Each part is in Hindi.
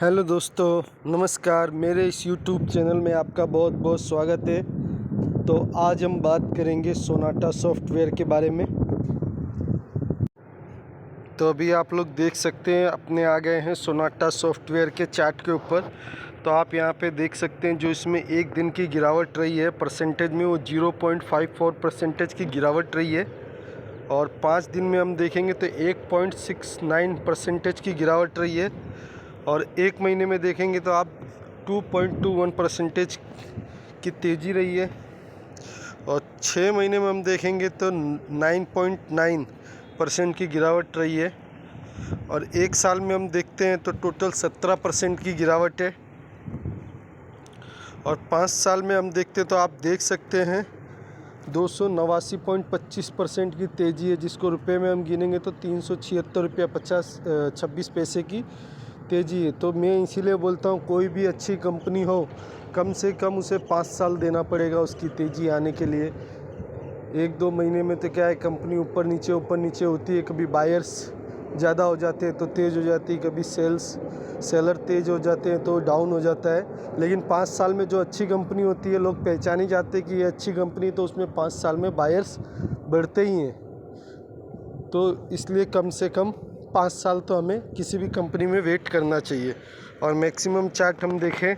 हेलो दोस्तों, नमस्कार। मेरे इस यूट्यूब चैनल में आपका बहुत बहुत स्वागत है। तो आज हम बात करेंगे सोनाटा सॉफ्टवेयर के बारे में। तो अभी आप लोग देख सकते हैं, अपने आ गए हैं सोनाटा सॉफ्टवेयर के चार्ट के ऊपर। तो आप यहां पे देख सकते हैं जो इसमें एक दिन की गिरावट रही है परसेंटेज में, वो 0.54% की गिरावट रही है। और 5 दिन में हम देखेंगे तो 1.69% की गिरावट रही है। और एक महीने में देखेंगे तो आप 2.21% की तेज़ी रही है। और 6 महीने में हम देखेंगे तो 9.9% की गिरावट रही है। और एक साल में हम देखते हैं तो टोटल 17% की गिरावट है। और 5 साल में हम देखते हैं तो आप देख सकते हैं 289.25% की तेज़ी है, जिसको रुपए में हम गिनेंगे तो 376 रुपया 26 पैसे की तेज़ी है। तो मैं इसीलिए बोलता हूँ, कोई भी अच्छी कंपनी हो, कम से कम उसे 5 साल देना पड़ेगा उसकी तेज़ी आने के लिए। 1-2 महीने में तो क्या है, कंपनी ऊपर नीचे होती है। कभी बायर्स ज़्यादा हो जाते हैं तो तेज़ हो जाती है, कभी सेलर तेज़ हो जाते हैं तो डाउन हो जाता है। लेकिन 5 साल में जो अच्छी कंपनी होती है, लोग पहचान ही जाते हैं कि ये अच्छी कंपनी, तो उसमें 5 साल में बायर्स बढ़ते ही हैं। तो इसलिए कम से कम 5 साल तो हमें किसी भी कंपनी में वेट करना चाहिए। और मैक्सिमम चार्ट हम देखें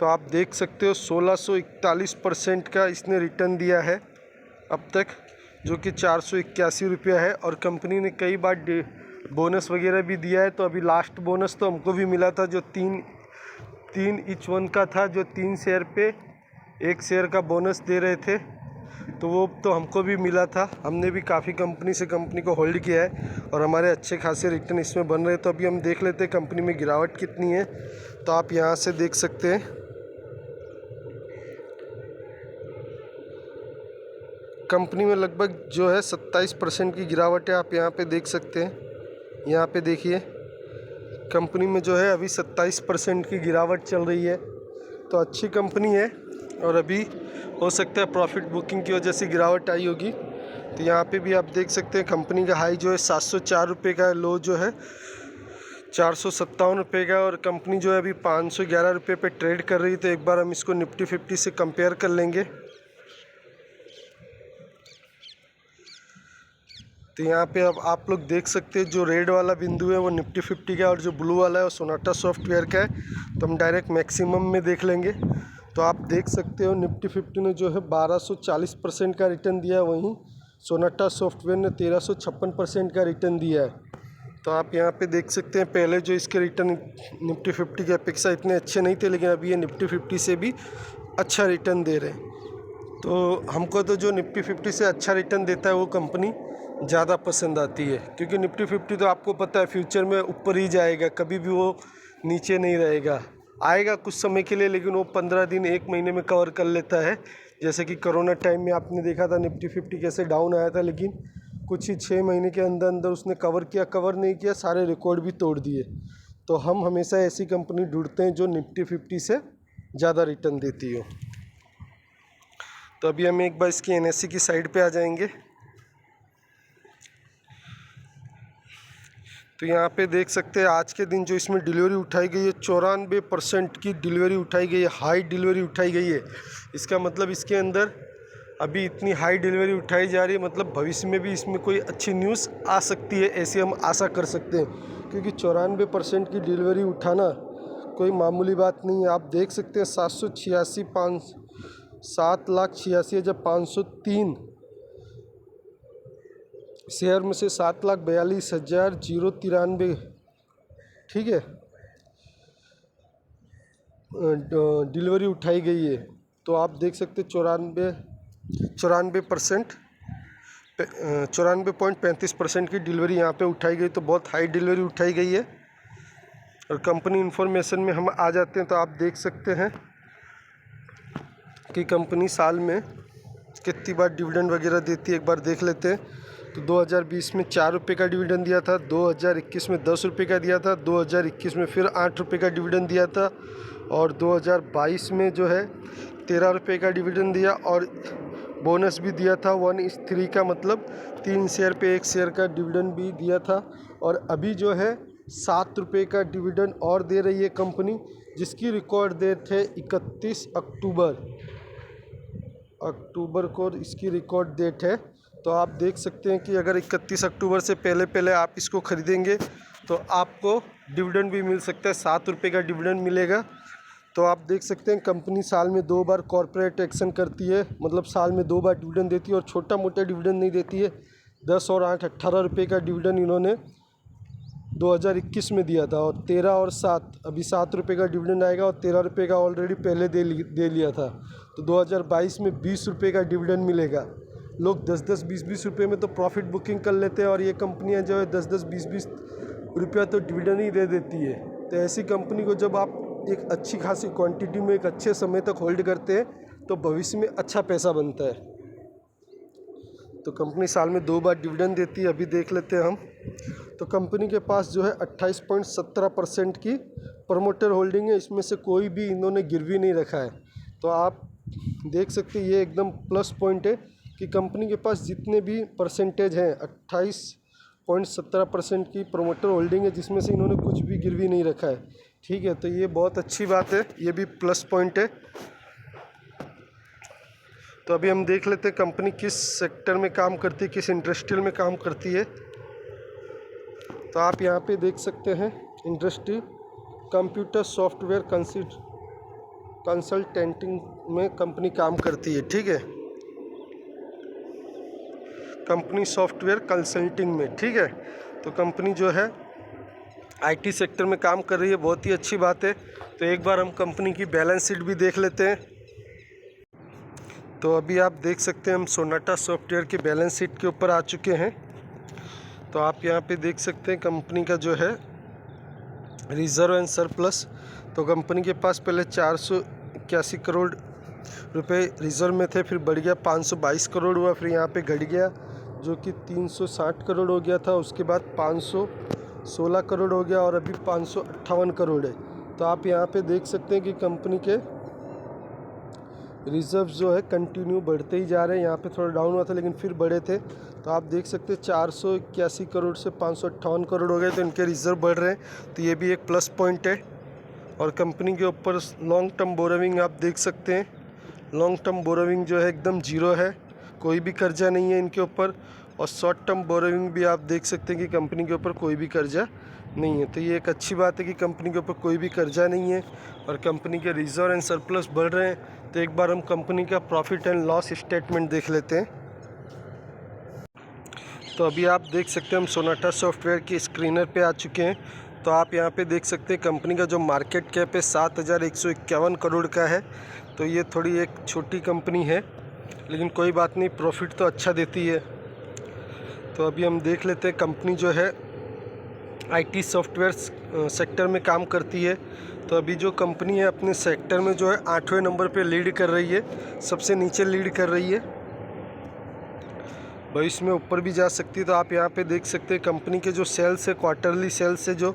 तो आप देख सकते हो 1641% का इसने रिटर्न दिया है अब तक, जो कि 481 रुपया है। और कंपनी ने कई बार बोनस वगैरह भी दिया है। तो अभी लास्ट बोनस तो हमको भी मिला था, जो तीन ईच वन का था, जो 3 शेयर पे 1 शेयर का बोनस दे रहे थे। तो वो तो हमको भी मिला था। हमने भी काफ़ी कंपनी को होल्ड किया है और हमारे अच्छे खासे रिटर्न इसमें बन रहे हैं। तो अभी हम देख लेते हैं कंपनी में गिरावट कितनी है। तो आप यहाँ से देख सकते हैं, कंपनी में लगभग जो है 27% की गिरावट है। आप यहाँ पे देख सकते हैं, यहाँ पे देखिए, कंपनी में जो है अभी 27% की गिरावट चल रही है। तो अच्छी कंपनी है। और अभी हो सकता है प्रॉफिट बुकिंग की वजह से गिरावट आई होगी। तो यहाँ पे भी आप देख सकते हैं कंपनी का हाई जो है 704 रुपये का, लो जो है 457 रुपये का। और कंपनी जो है अभी 511 रुपये पे ट्रेड कर रही है। तो एक बार हम इसको निफ्टी 50 से कंपेयर कर लेंगे। तो यहाँ पे अब आप लोग देख सकते हैं, जो रेड वाला बिंदु है वो निफ्टी 50 का है और जो ब्लू वाला है वो सोनाटा सॉफ्टवेयर का है। तो हम डायरेक्ट मैक्सिमम में देख लेंगे। तो आप देख सकते हो निफ्टी 50 ने जो है 1240% का रिटर्न दिया है, वहीं सोनाटा सॉफ्टवेयर ने 1356% का रिटर्न दिया है। तो आप यहाँ पे देख सकते हैं, पहले जो इसके रिटर्न निफ्टी 50 की अपेक्षा इतने अच्छे नहीं थे, लेकिन अभी ये निफ्टी 50 से भी अच्छा रिटर्न दे रहे हैं। तो हमको तो जो निफ्टी 50 से अच्छा रिटर्न देता है वो कंपनी ज़्यादा पसंद आती है, क्योंकि निफ्टी 50 तो आपको पता है फ्यूचर में ऊपर ही जाएगा, कभी भी वो नीचे नहीं रहेगा। आएगा कुछ समय के लिए, लेकिन वो 15 दिन 1 महीने में कवर कर लेता है। जैसे कि कोरोना टाइम में आपने देखा था निफ्टी 50 कैसे डाउन आया था, लेकिन कुछ ही 6 महीने के अंदर अंदर उसने कवर नहीं किया, सारे रिकॉर्ड भी तोड़ दिए। तो हम हमेशा ऐसी कंपनी ढूंढते हैं जो निफ्टी 50 से ज़्यादा रिटर्न देती हो। तो अभी हम एक बार इसकी एनएससी की साइड पे आ जाएंगे। तो यहाँ पे देख सकते हैं आज के दिन जो इसमें डिलीवरी उठाई गई है, 94% की डिलीवरी उठाई गई है, हाई डिलीवरी उठाई गई है। इसका मतलब इसके अंदर अभी इतनी हाई डिलीवरी उठाई जा रही है, मतलब भविष्य में भी इसमें कोई अच्छी न्यूज़ आ सकती है, ऐसी हम आशा कर सकते हैं। क्योंकि 94% की डिलीवरी उठाना कोई मामूली बात नहीं है। आप देख सकते हैं 7,86,503 शेयर में से 7,42,093, ठीक है, डिलीवरी उठाई गई है। तो आप देख सकते 94.35% की डिलीवरी यहाँ पे उठाई गई। तो बहुत हाई डिलीवरी उठाई गई है। और कंपनी इन्फॉर्मेशन में हम आ जाते हैं तो आप देख सकते हैं कि कंपनी साल में कितनी बार डिविडेंड वगैरह देती है, एक बार देख लेते हैं। तो 2020 में 4 रुपये का डिविडेंड दिया था, 2021 में 10 रुपये का दिया था, 2021 में फिर 8 रुपये का डिविडेंड दिया था, और 2022 में जो है 13 रुपये का डिविडेंड दिया, और बोनस भी दिया था 1:3 का, मतलब 3 शेयर पे 1 शेयर का डिविडेंड भी दिया था। और अभी जो है ₹7 का डिविडेंड और दे रही है कंपनी, जिसकी रिकॉर्ड डेट है 31 अक्टूबर को इसकी रिकॉर्ड डेट है। तो आप देख सकते हैं कि अगर 31 अक्टूबर से पहले पहले आप इसको ख़रीदेंगे तो आपको डिविडेंड भी मिल सकता है, ₹7 का डिविडेंड मिलेगा। तो आप देख सकते हैं कंपनी साल में 2 बार कॉर्पोरेट एक्शन करती है, मतलब साल में 2 बार डिविडेंड देती है और छोटा मोटा डिविडेंड नहीं देती है। 10 और 8 ₹18 का डिविडेंड इन्होंने 2021 में दिया था और 13 और 7 अभी ₹7 का डिविडेंड आएगा और ₹13 का ऑलरेडी पहले दे लिया था। तो 2022 में ₹20 का डिविडेंड मिलेगा। लोग 10-10, 20-20 रुपये में तो प्रॉफिट बुकिंग कर लेते हैं और ये कंपनियां जो है 10-10, 20-20 रुपया तो डिविडेंड ही दे देती है। तो ऐसी कंपनी को जब आप एक अच्छी खासी क्वांटिटी में एक अच्छे समय तक होल्ड करते हैं तो भविष्य में अच्छा पैसा बनता है। तो कंपनी साल में 2 बार डिविडेंड देती है। अभी देख लेते हैं हम। तो कंपनी के पास जो है 28.17% की प्रमोटर होल्डिंग है, इसमें से कोई भी इन्होंने गिरवी नहीं रखा है। तो आप देख सकते हैं ये एकदम प्लस पॉइंट है कि कंपनी के पास जितने भी परसेंटेज हैं 28.17% की प्रमोटर होल्डिंग है, जिसमें से इन्होंने कुछ भी गिरवी नहीं रखा है। ठीक है, तो ये बहुत अच्छी बात है, ये भी प्लस पॉइंट है। तो अभी हम देख लेते हैं कंपनी किस सेक्टर में काम करती है, किस इंडस्ट्रियल में काम करती है। तो आप यहाँ पे देख सकते हैं इंडस्ट्री कंप्यूटर सॉफ्टवेयर कंसल्टेंटिंग में कंपनी काम करती है। ठीक है, कंपनी सॉफ्टवेयर कंसल्टिंग में। ठीक है, तो कंपनी जो है आईटी सेक्टर में काम कर रही है, बहुत ही अच्छी बात है। तो एक बार हम कंपनी की बैलेंस शीट भी देख लेते हैं। तो अभी आप देख सकते हैं हम सोनाटा सॉफ्टवेयर की बैलेंस शीट के ऊपर आ चुके हैं। तो आप यहाँ पे देख सकते हैं कंपनी का जो है रिज़र्व एंड सरप्लस। तो कंपनी के पास पहले 481 करोड़ रुपए रिज़र्व में थे, फिर बढ़ गया 522 करोड़ हुआ, फिर यहाँ पे घट गया जो कि 360 करोड़ हो गया था, उसके बाद 516 करोड़ हो गया और अभी 558 करोड़ है। तो आप यहाँ पे देख सकते हैं कि कंपनी के रिज़र्व जो है कंटिन्यू बढ़ते ही जा रहे हैं। यहाँ पे थोड़ा डाउन हुआ था लेकिन फिर बढ़े थे। तो आप देख सकते हैं 481 करोड़ से 558 करोड़ हो गए, तो इनके रिज़र्व बढ़ रहे हैं। तो ये भी एक प्लस पॉइंट है। और कंपनी के ऊपर लॉन्ग टर्म बोरोविंग आप देख सकते हैं, लॉन्ग टर्म बोरोविंग जो है एकदम जीरो है, कोई भी कर्जा नहीं है इनके ऊपर। और शॉर्ट टर्म बोरोविंग भी आप देख सकते हैं कि कंपनी के ऊपर कोई भी कर्जा नहीं है। तो ये एक अच्छी बात है कि कंपनी के ऊपर कोई भी कर्जा नहीं है और कंपनी के रिजर्व एंड सरप्लस बढ़ रहे हैं। तो एक बार हम कंपनी का प्रॉफिट एंड लॉस स्टेटमेंट देख लेते हैं। तो अभी आप देख सकते हैं हम सोनाटा सॉफ्टवेयर की स्क्रीनर पे आ चुके हैं। तो आप यहाँ पे देख सकते हैं कंपनी का जो मार्केट कैप है 7,151 करोड़ का है। तो ये थोड़ी एक छोटी कंपनी है लेकिन कोई बात नहीं, प्रॉफिट तो अच्छा देती है। तो अभी हम देख लेते हैं कंपनी जो है आईटी सॉफ्टवेयर सेक्टर में काम करती है। तो अभी जो कंपनी है अपने सेक्टर में जो है 8वें नंबर पे लीड कर रही है, सबसे नीचे लीड कर रही है, भविष्य में ऊपर भी जा सकती है। तो आप यहाँ पे देख सकते हैं कंपनी के जो सेल्स है, क्वार्टरली सेल्स है जो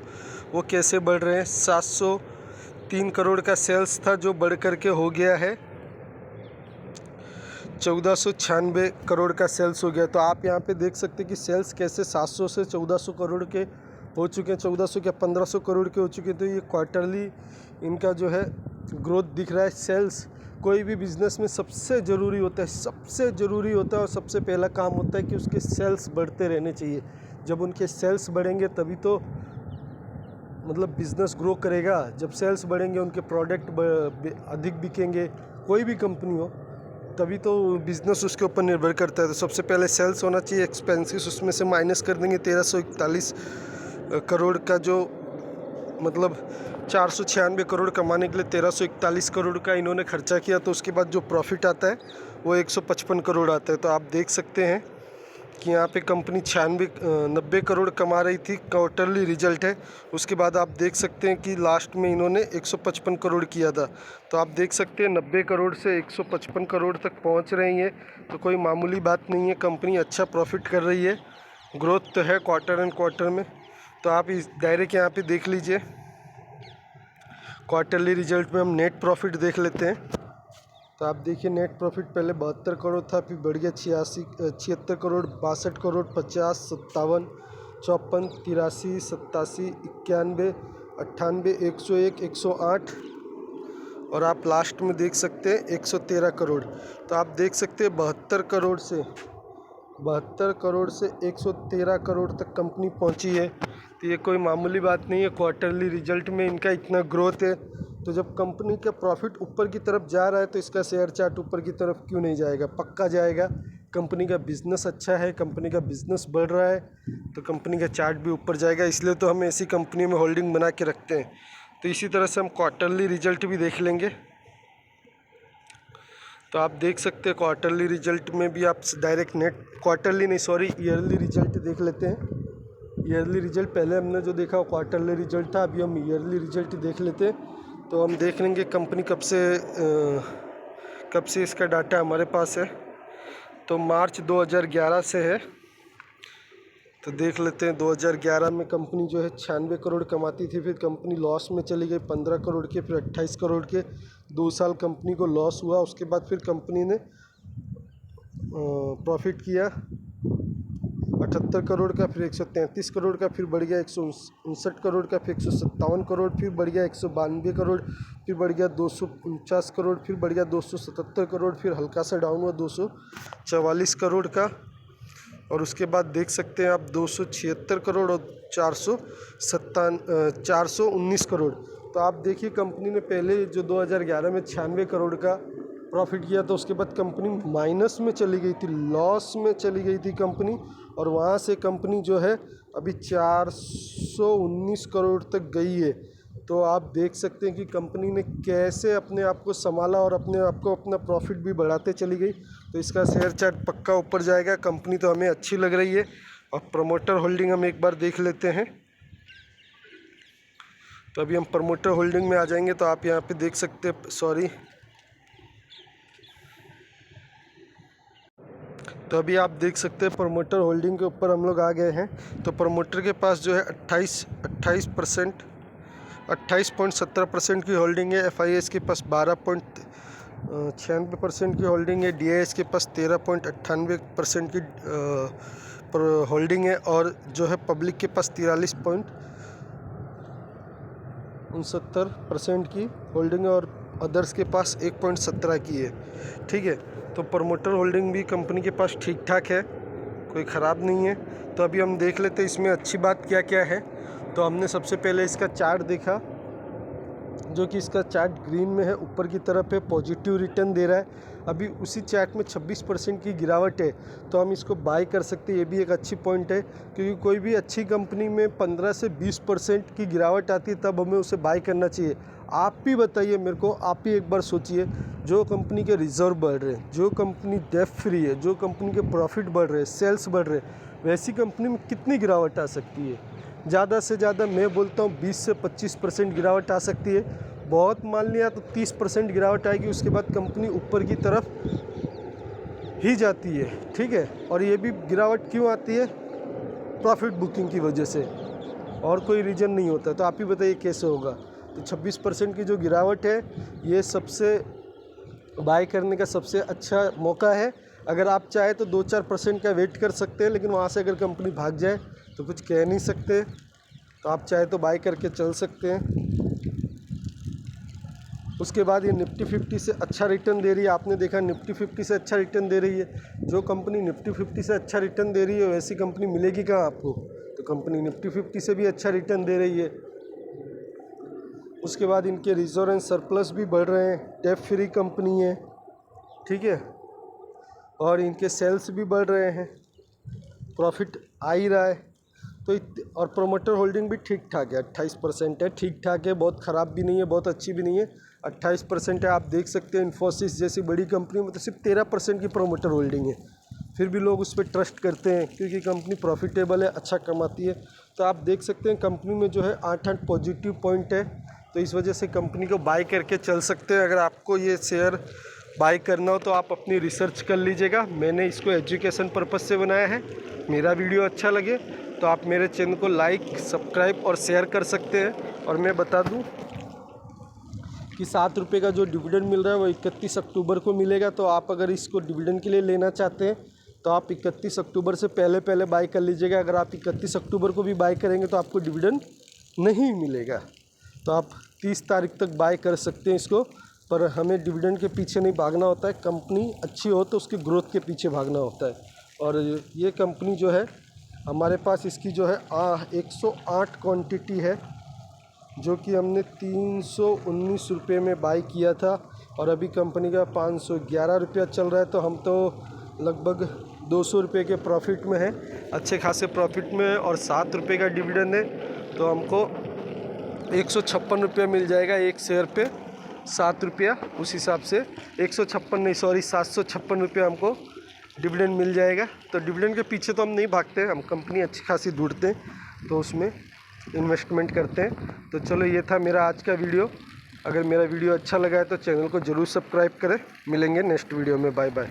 वो कैसे बढ़ रहे हैं। 703 करोड़ का सेल्स था जो बढ़ करके हो गया है 1496 करोड़ का सेल्स हो गया। तो आप यहाँ पे देख सकते हैं कि सेल्स कैसे 700 से 1400 करोड़ के हो चुके हैं, 1400 क्या 1500 करोड़ के हो चुके हैं। तो ये क्वार्टरली इनका जो है ग्रोथ दिख रहा है। सेल्स कोई भी बिज़नेस में सबसे ज़रूरी होता है, सबसे ज़रूरी होता है और सबसे पहला काम होता है कि उसके सेल्स बढ़ते रहने चाहिए। जब उनके सेल्स बढ़ेंगे तभी तो मतलब बिज़नेस ग्रो करेगा। जब सेल्स बढ़ेंगे, उनके प्रोडक्ट अधिक बिकेंगे, कोई भी कंपनी हो, तभी तो बिज़नेस उसके ऊपर निर्भर करता है। तो सबसे पहले सेल्स होना चाहिए। एक्सपेंसेस उसमें से माइनस कर देंगे 1341 करोड़ का, जो मतलब 496 करोड़ कमाने के लिए 1341 करोड़ का इन्होंने खर्चा किया। तो उसके बाद जो प्रॉफिट आता है वो 155 करोड़ आता है। तो आप देख सकते हैं कि यहाँ पे कंपनी 90 करोड़ कमा रही थी, क्वार्टरली रिजल्ट है। उसके बाद आप देख सकते हैं कि लास्ट में इन्होंने 155 करोड़ किया था। तो आप देख सकते हैं 90 करोड़ से 155 करोड़ तक पहुँच रही है। तो कोई मामूली बात नहीं है, कंपनी अच्छा प्रॉफिट कर रही है, ग्रोथ तो है क्वार्टर एंड क्वार्टर में। तो आप इस डायरेक्ट यहाँ पे देख लीजिए, क्वार्टरली रिजल्ट में हम नेट प्रॉफिट देख लेते हैं। तो आप देखिए नेट प्रॉफिट पहले 72 करोड़ था, फिर बढ़ गया 76 करोड़, 62 करोड़, 50, 57, 54, 83, 87, 91, 98, 101, 108 और आप लास्ट में देख सकते हैं 113 करोड़। तो आप देख सकते हैं 72 करोड़ से 113 करोड़ तक कंपनी पहुंची है। तो ये कोई मामूली बात नहीं है। क्वार्टरली रिजल्ट में इनका इतना ग्रोथ है, तो जब कंपनी का प्रॉफिट ऊपर की तरफ जा रहा है तो इसका शेयर चार्ट ऊपर की तरफ क्यों नहीं जाएगा, पक्का जाएगा। कंपनी का बिज़नेस अच्छा है, कंपनी का बिज़नेस बढ़ रहा है, तो कंपनी का चार्ट भी ऊपर जाएगा। इसलिए तो हम ऐसी कंपनी में होल्डिंग बना के रखते हैं। तो इसी तरह से हम क्वार्टरली रिजल्ट भी देख लेंगे। तो आप देख सकते हैं क्वार्टरली रिजल्ट में भी आप डायरेक्ट नेट क्वार्टरली नहीं सॉरी ईयरली रिजल्ट देख लेते हैं। ईयरली रिजल्ट पहले हमने जो देखा वो क्वार्टरली रिजल्ट था, अभी हम ईयरली रिजल्ट देख लेते हैं। तो हम देख लेंगे कंपनी कब से इसका डाटा हमारे पास है। तो मार्च 2011 से है। तो देख लेते हैं 2011 में कंपनी जो है 96 करोड़ कमाती थी, फिर कंपनी लॉस में चली गई 15 करोड़ के, फिर 28 करोड़ के। 2 साल कंपनी को लॉस हुआ, उसके बाद फिर कंपनी ने प्रॉफिट किया 78 करोड़ का, फिर 133 करोड़ का, फिर बढ़ गया 159 करोड़ का, फिर 157 करोड़, फिर बढ़ गया 192 करोड़, फिर बढ़ गया 249 करोड़, फिर बढ़ गया 277 करोड़, फिर हल्का सा डाउन हुआ 244 करोड़ का, और उसके बाद देख सकते हैं आप 276 करोड़ और 419 करोड़। तो आप देखिए कंपनी ने पहले जो 2011 में 96 करोड़ का प्रॉफिट किया, तो उसके बाद कंपनी माइनस में चली गई थी, लॉस में चली गई थी कंपनी, और वहाँ से कंपनी जो है अभी 419 करोड़ तक गई है। तो आप देख सकते हैं कि कंपनी ने कैसे अपने आप को संभाला और अपने आप को अपना प्रॉफिट भी बढ़ाते चली गई। तो इसका शेयर चार्ट पक्का ऊपर जाएगा। कंपनी तो हमें अच्छी लग रही है। और प्रमोटर होल्डिंग हम एक बार देख लेते हैं। तो अभी हम प्रमोटर होल्डिंग में आ जाएंगे। तो आप यहाँ पे देख सकते हैं, सॉरी, तो अभी आप देख सकते हैं प्रमोटर होल्डिंग के ऊपर हम लोग आ गए हैं। तो प्रमोटर के पास जो है 28.17% की होल्डिंग है। FIS के पास 12.96% की होल्डिंग है। DIS के पास 13.98% की होल्डिंग है, और जो है पब्लिक के पास 43.69% की होल्डिंग है, और अदर्स के पास 1.17 की है। ठीक है, तो प्रमोटर होल्डिंग भी कंपनी के पास ठीक ठाक है, कोई ख़राब नहीं है। तो अभी हम देख लेते हैं इसमें अच्छी बात क्या क्या है। तो हमने सबसे पहले इसका चार्ट देखा, जो कि इसका चार्ट ग्रीन में है, ऊपर की तरफ है, पॉजिटिव रिटर्न दे रहा है। अभी उसी चार्ट में 26% की गिरावट है, तो हम इसको बाय कर सकते हैं। ये भी एक अच्छी पॉइंट है, क्योंकि कोई भी अच्छी कंपनी में 15 से 20% की गिरावट आती है, तब हमें उसे बाय करना चाहिए। आप भी बताइए मेरे को, आप ही एक बार सोचिए, जो कंपनी के रिजर्व बढ़ रहे हैं, जो कंपनी डेट फ्री है, जो कंपनी के प्रॉफिट बढ़ रहे हैं, सेल्स बढ़ रहे हैं, वैसी कंपनी में कितनी गिरावट आ सकती है? ज़्यादा से ज़्यादा मैं बोलता हूँ 20 से 25% गिरावट आ सकती है। बहुत मान लिया तो 30% गिरावट आएगी, उसके बाद कंपनी ऊपर की तरफ ही जाती है। ठीक है, और ये भी गिरावट क्यों आती है? प्रॉफिट बुकिंग की वजह से, और कोई रीज़न नहीं होता। तो आप ही बताइए कैसे होगा। तो 26% की जो गिरावट है, ये सबसे बाय करने का सबसे अच्छा मौका है। अगर आप चाहे तो 2-4% का वेट कर सकते हैं, लेकिन वहाँ से अगर कंपनी भाग जाए तो कुछ कह नहीं सकते। तो आप चाहे तो बाय करके चल सकते हैं। उसके बाद ये निफ्टी 50 से अच्छा रिटर्न दे रही है। आपने देखा निफ्टी 50 से अच्छा रिटर्न दे रही है। जो कंपनी निफ्टी 50 से अच्छा रिटर्न दे रही है, वैसी कंपनी मिलेगी कहाँ आपको? तो कंपनी निफ्टी 50 से भी अच्छा रिटर्न दे रही है। उसके बाद इनके रिजर्व एंड सरप्लस भी बढ़ रहे हैं, डेट फ्री कंपनी है। ठीक है, और इनके सेल्स भी बढ़ रहे हैं, प्रॉफिट आ ही रहा है। तो और प्रोमोटर होल्डिंग भी ठीक ठाक है, 28% है, ठीक ठाक है, बहुत ख़राब भी नहीं है, बहुत अच्छी भी नहीं है, 28% है। आप देख सकते हैं इन्फोसिस जैसी बड़ी कंपनी में तो सिर्फ 13% की प्रोमोटर होल्डिंग है, फिर भी लोग उस पर ट्रस्ट करते हैं, क्योंकि कंपनी प्रॉफिटेबल है, अच्छा कमाती है। तो आप देख सकते हैं कंपनी में जो है 8 पॉजिटिव पॉइंट है, तो इस वजह से कंपनी को बाय करके चल सकते हैं। अगर आपको ये शेयर बाय करना हो तो आप अपनी रिसर्च कर लीजिएगा। मैंने इसको एजुकेशन पर्पज़ से बनाया है। मेरा वीडियो अच्छा लगे तो आप मेरे चैनल को लाइक, सब्सक्राइब और शेयर कर सकते हैं। और मैं बता दूं कि 7 रुपये का जो डिविडेंड मिल रहा है वो 31 अक्टूबर को मिलेगा। तो आप अगर इसको डिविडेंड के लिए लेना चाहते हैं तो आप 31 अक्टूबर से पहले बाय कर लीजिएगा। अगर आप 31 अक्टूबर को भी बाय करेंगे तो आपको डिविडेंड नहीं मिलेगा। तो आप 30 तारीख तक बाय कर सकते हैं इसको, पर हमें डिविडेंड के पीछे नहीं भागना होता है। कंपनी अच्छी हो तो उसकी ग्रोथ के पीछे भागना होता है। और ये कंपनी जो है हमारे पास इसकी जो है 108 क्वांटिटी है, जो कि हमने 319 रुपये में बाय किया था और अभी कंपनी का 511 रुपया चल रहा है। तो हम तो लगभग 200 रुपये के प्रॉफिट में हैं, अच्छे खासे प्रॉफिट में है। और 7 रुपये का डिविडेंड है तो हमको 156 रुपया मिल जाएगा एक शेयर पे, 7 रुपया। उस हिसाब से 756 रुपया हमको डिविडेंड मिल जाएगा। तो डिविडेंड के पीछे तो हम नहीं भागते, हम कंपनी अच्छी खासी ढूंढते हैं तो उसमें इन्वेस्टमेंट करते हैं। तो चलो, ये था मेरा आज का वीडियो। अगर मेरा वीडियो अच्छा लगा है तो चैनल को ज़रूर सब्सक्राइब करें। मिलेंगे नेक्स्ट वीडियो में। Bye bye.